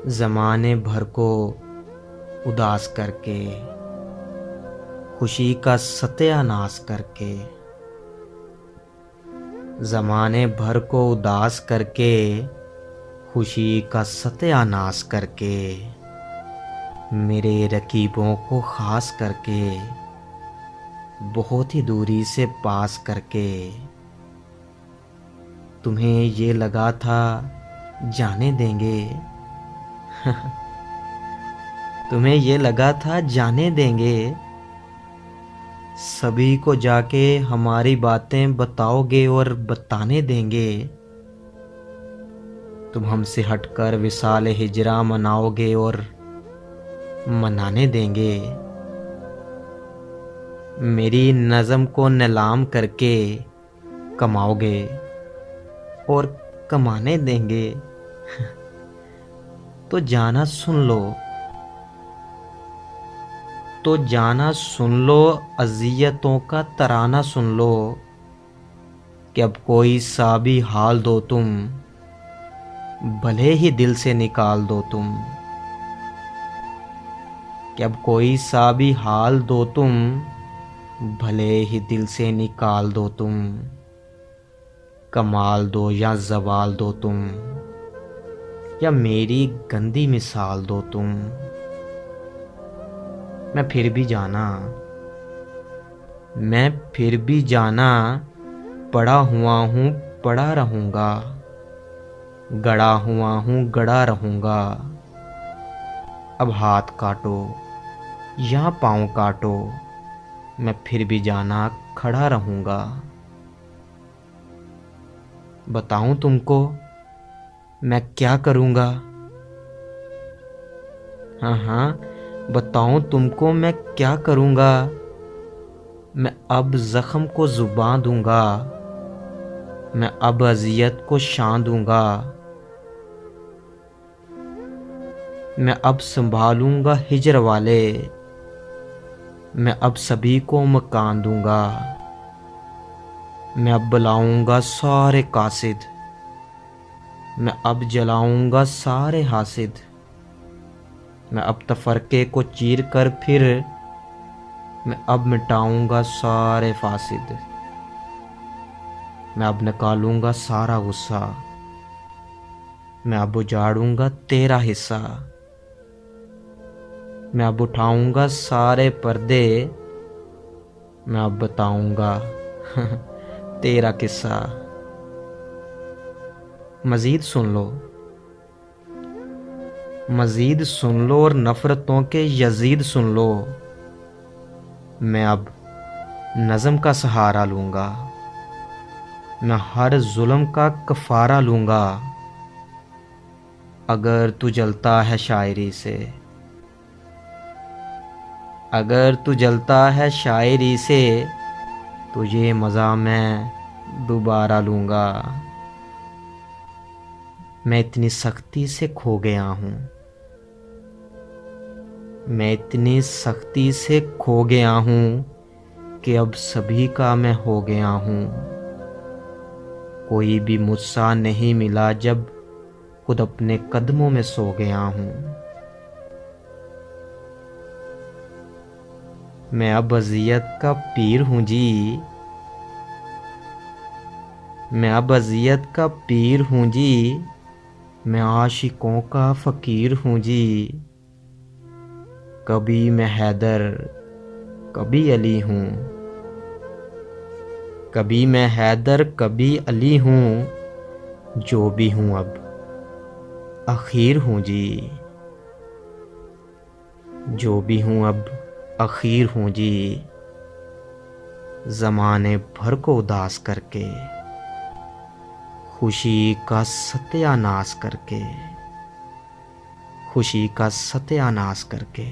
ज़माने भर को उदास करके, खुशी का सत्यानाश करके, ज़माने भर को उदास करके, खुशी का सत्यानाश करके, मेरे रकीबों को ख़ास करके, बहुत ही दूरी से पास करके, तुम्हें ये लगा था जाने देंगे तुम्हें ये लगा था जाने देंगे, सभी को जाके हमारी बातें बताओगे और बताने देंगे। तुम हमसे हटकर विसाल हिजरा मनाओगे और मनाने देंगे। मेरी नज़म को नीलाम करके कमाओगे और कमाने देंगे। तो जाना सुन लो, तो जाना सुन लो, अज़ियतों का तराना सुन लो, कि अब कोई सा भी हाल दो तुम, भले ही दिल से निकाल दो तुम। कि अब कोई सा भी हाल दो तुम, भले ही दिल से निकाल दो तुम। कमाल दो या ज़वाल दो तुम, या मेरी गंदी मिसाल दो तुम, मैं फिर भी जाना, मैं फिर भी जाना, पड़ा हुआ हूँ पड़ा रहूँगा, गड़ा हुआ हूँ गड़ा रहूँगा। अब हाथ काटो या पाँव काटो, मैं फिर भी जाना खड़ा रहूँगा। बताऊँ तुमको मैं क्या करूँगा? हाँ हाँ, बताऊँ तुमको मैं क्या करूँगा? मैं अब ज़ख्म को ज़ुबान दूँगा, मैं अब अज़ियत को शान दूँगा। मैं अब संभालूँगा हिजर वाले, मैं अब सभी को मकान दूँगा। मैं अब बुलाऊँगा सारे कासिद, मैं अब जलाऊँगा सारे हासिद। मैं अब तफ़रक़े को चीर कर फिर, मैं अब मिटाऊँगा सारे फासिद। मैं अब निकालूँगा सारा गुस्सा, मैं अब उजाड़ूँगा तेरा हिस्सा। मैं अब उठाऊँगा सारे पर्दे, मैं अब बताऊँगा तेरा किस्सा। मज़ीद सुन लो, मज़ीद सुन लो और नफ़रतों के यज़ीद सुन लो। मैं अब नज़म का सहारा लूँगा, मैं हर ज़ुल्म का कफ़ारा लूँगा। अगर तू जलता है शायरी से, अगर तू जलता है शायरी से, तो ये मज़ा मैं दोबारा लूँगा। मैं इतनी सख्ती से खो गया हूँ, मैं इतनी सख्ती से खो गया हूँ, कि अब सभी का मैं हो गया हूँ। कोई भी मुझसा नहीं मिला जब खुद अपने कदमों में सो गया हूँ। मैं अब अज़ियत का पीर हूँ जी, मैं अब अज़ियत का पीर हूँ जी, मैं आशिकों का फ़कीर हूँ जी। कभी मैं हैदर कभी अली हूँ, कभी मैं हैदर कभी अली हूँ, जो भी हूँ अब आखिर हूँ जी, जो भी हूँ अब आखिर हूँ जी। ज़माने भर को उदास करके, खुशी का सत्यानाश करके, खुशी का सत्यानाश करके।